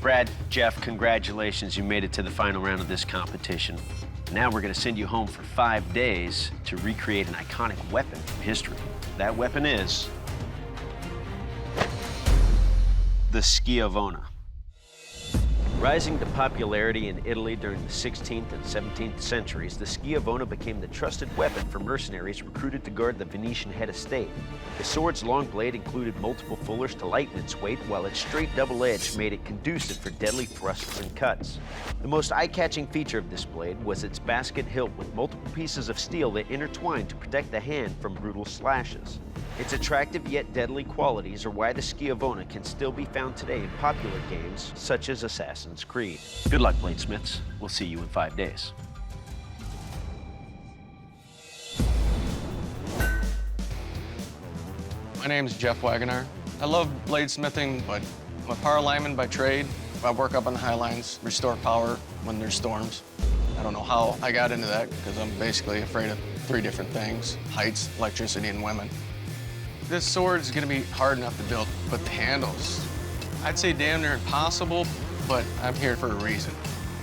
Brad, Jeff, congratulations. You made it to the final round of this competition. Now we're going to send you home for 5 days to recreate an iconic weapon from history. That weapon is the Schiavona. Rising to popularity in Italy during the 16th and 17th centuries, the Schiavona became the trusted weapon for mercenaries recruited to guard the Venetian head of state. The sword's long blade included multiple fullers to lighten its weight, while its straight double edge made it conducive for deadly thrusts and cuts. The most eye-catching feature of this blade was its basket hilt with multiple pieces of steel that intertwined to protect the hand from brutal slashes. Its attractive yet deadly qualities are why the Schiavona can still be found today in popular games such as Assassin's Creed. Good luck, bladesmiths. We'll see you in 5 days. My name is Jeff Wagoner. I love bladesmithing, but I'm a power lineman by trade. I work up on the high lines, restore power when there's storms. I don't know how I got into that because I'm basically afraid of 3 different things: heights, electricity, and women. This sword's gonna be hard enough to build, but the handles, I'd say damn near impossible, but I'm here for a reason.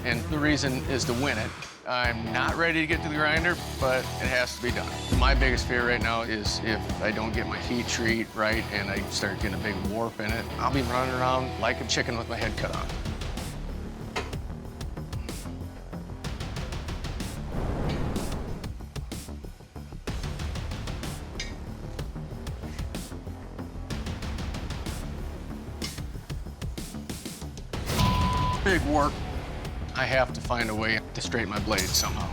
And the reason is to win it. I'm not ready to get to the grinder, but it has to be done. My biggest fear right now is if I don't get my heat treat right and I start getting a big warp in it, I'll be running around like a chicken with my head cut off. Big work. I have to find a way to straighten my blade somehow.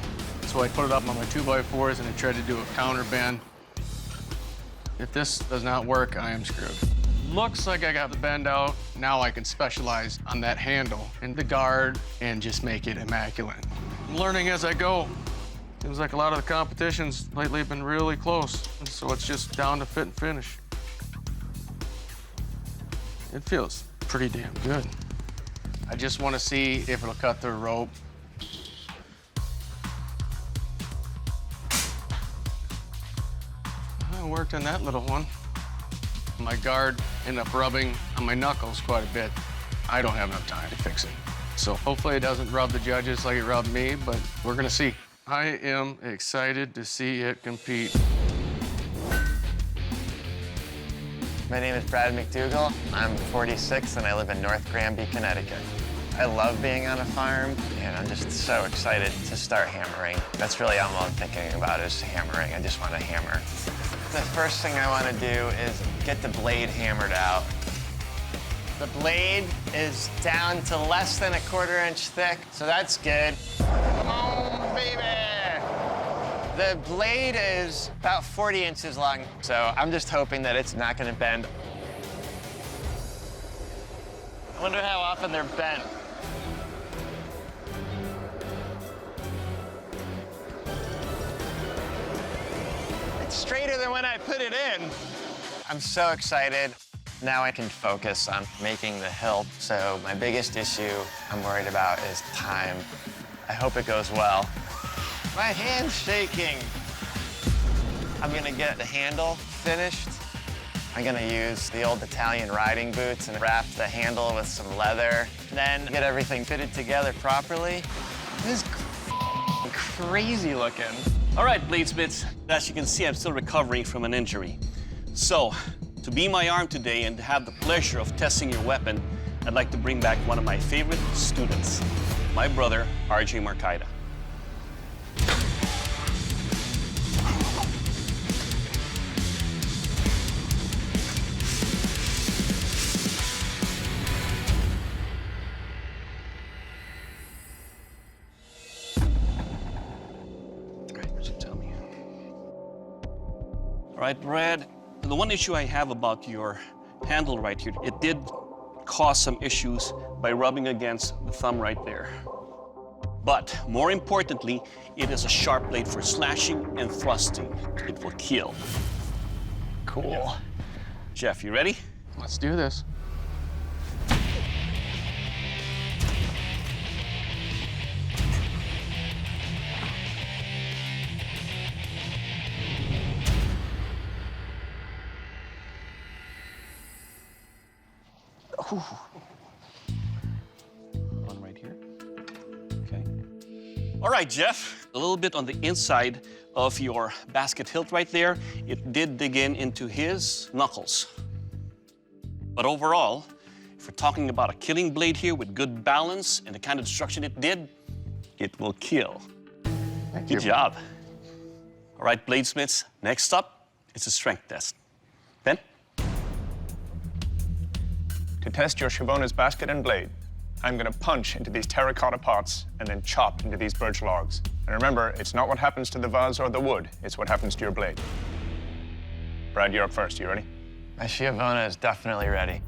So I put it up on my 2x4s and I tried to do a counter bend. If this does not work, I am screwed. Looks like I got the bend out. Now I can specialize on that handle and the guard and just make it immaculate. I'm learning as I go. Seems like a lot of the competitions lately have been really close. So it's just down to fit and finish. It feels pretty damn good. I just want to see if it'll cut through rope. It worked on that little one. My guard ended up rubbing on my knuckles quite a bit. I don't have enough time to fix it. So hopefully it doesn't rub the judges like it rubbed me, but we're gonna see. I am excited to see it compete. My name is Brad McDougall. I'm 46 and I live in North Granby, Connecticut. I love being on a farm and I'm just so excited to start hammering. That's really all I'm thinking about is hammering. I just want to hammer. The first thing I want to do is get the blade hammered out. The blade is down to less than 1/4 inch thick, so that's good. Come on, baby! The blade is about 40 inches long, so I'm just hoping that it's not gonna bend. I wonder how often they're bent. It's straighter than when I put it in. I'm so excited. Now I can focus on making the hilt, so my biggest issue I'm worried about is time. I hope it goes well. My hand's shaking. I'm gonna get the handle finished. I'm gonna use the old Italian riding boots and wrap the handle with some leather. Then get everything fitted together properly. This is crazy looking. All right, bladesmiths, as you can see, I'm still recovering from an injury. So, to be my arm today and to have the pleasure of testing your weapon, I'd like to bring back one of my favorite students, my brother, RJ Marcaida. All right, Brad, the one issue I have about your handle right here, it did cause some issues by rubbing against the thumb right there. But more importantly, it is a sharp blade for slashing and thrusting. It will kill. Cool. Jeff, you ready? Let's do this. All right, Jeff, a little bit on the inside of your basket hilt right there. It did dig into his knuckles. But overall, if we're talking about a killing blade here with good balance and the kind of destruction it did, it will kill. Thank you. Good job. All right, bladesmiths, next up, it's a strength test. Ben? To test your Schiavona's basket and blade, I'm gonna punch into these terracotta pots and then chop into these birch logs. And remember, it's not what happens to the vase or the wood, it's what happens to your blade. Brad, you're up first. You ready? My Schiavona is definitely ready.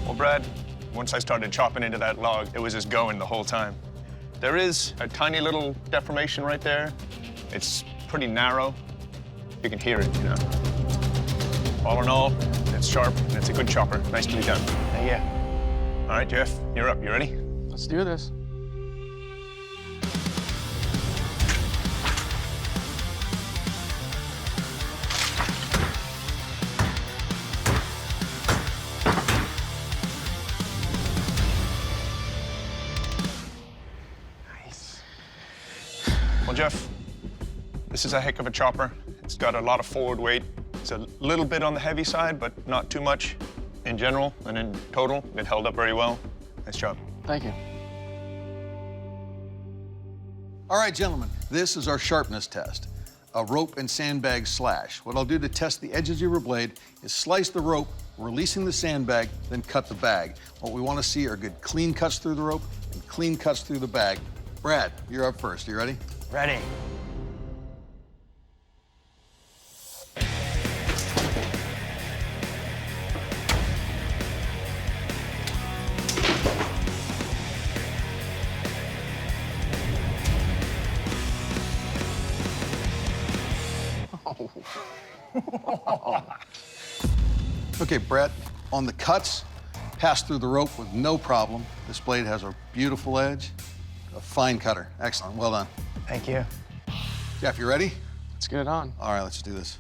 Well, Brad, once I started chopping into that log, it was just going the whole time. There is a tiny little deformation right there. It's pretty narrow. You can hear it, you know. All in all, it's sharp and it's a good chopper. Nicely done. Thank you. All right, Jeff, you're up. You ready? Let's do this. Well, Jeff, this is a heck of a chopper. It's got a lot of forward weight. It's a little bit on the heavy side, but not too much in general. And in total, it held up very well. Nice job. Thank you. All right, gentlemen, this is our sharpness test, a rope and sandbag slash. What I'll do to test the edges of your blade is slice the rope, releasing the sandbag, then cut the bag. What we want to see are good clean cuts through the rope and clean cuts through the bag. Brad, you're up first. You ready? Ready. Okay, Brad, on the cuts, pass through the rope with no problem. This blade has a beautiful edge, a fine cutter. Excellent, well done. Thank you. Jeff, you ready? Let's get it on. All right, let's do this.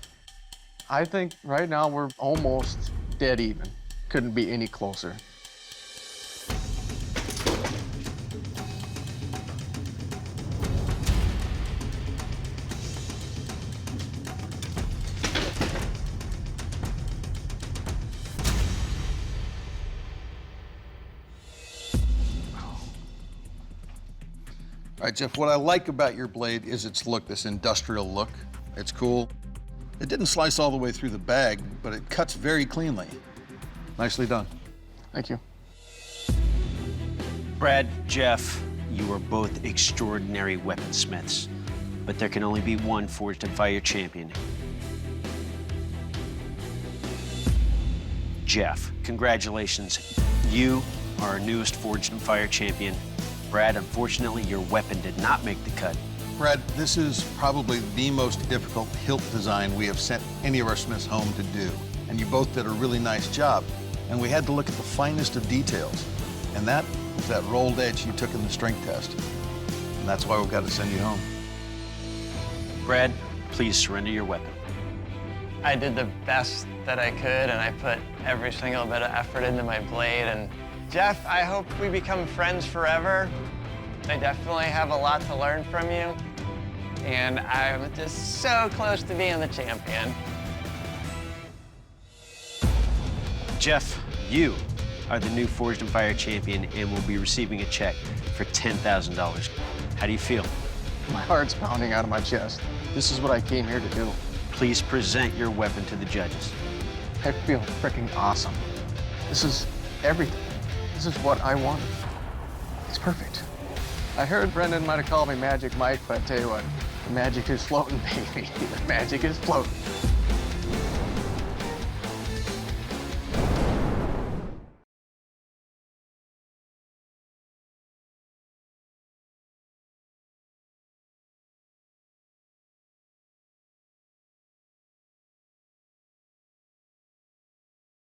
I think right now we're almost dead even. Couldn't be any closer. All right, Jeff, what I like about your blade is its look, this industrial look. It's cool. It didn't slice all the way through the bag, but it cuts very cleanly. Nicely done. Thank you. Brad, Jeff, you are both extraordinary weaponsmiths, but there can only be one Forged in Fire champion. Jeff, congratulations. You are our newest Forged in Fire champion. Brad, unfortunately, your weapon did not make the cut. Brad, this is probably the most difficult hilt design we have sent any of our smiths home to do. And you both did a really nice job. And we had to look at the finest of details. And that was that rolled edge you took in the strength test. And that's why we've got to send you home. Brad, please surrender your weapon. I did the best that I could, and I put every single bit of effort into my blade. And Jeff, I hope we become friends forever. I definitely have a lot to learn from you, and I'm just so close to being the champion. Jeff, you are the new Forged in Fire champion and will be receiving a check for $10,000. How do you feel? My heart's pounding out of my chest. This is what I came here to do. Please present your weapon to the judges. I feel freaking awesome. This is everything. This is what I wanted. It's perfect. I heard Brendan might have called me Magic Mike, but I tell you what, the magic is floating, baby. The magic is floating.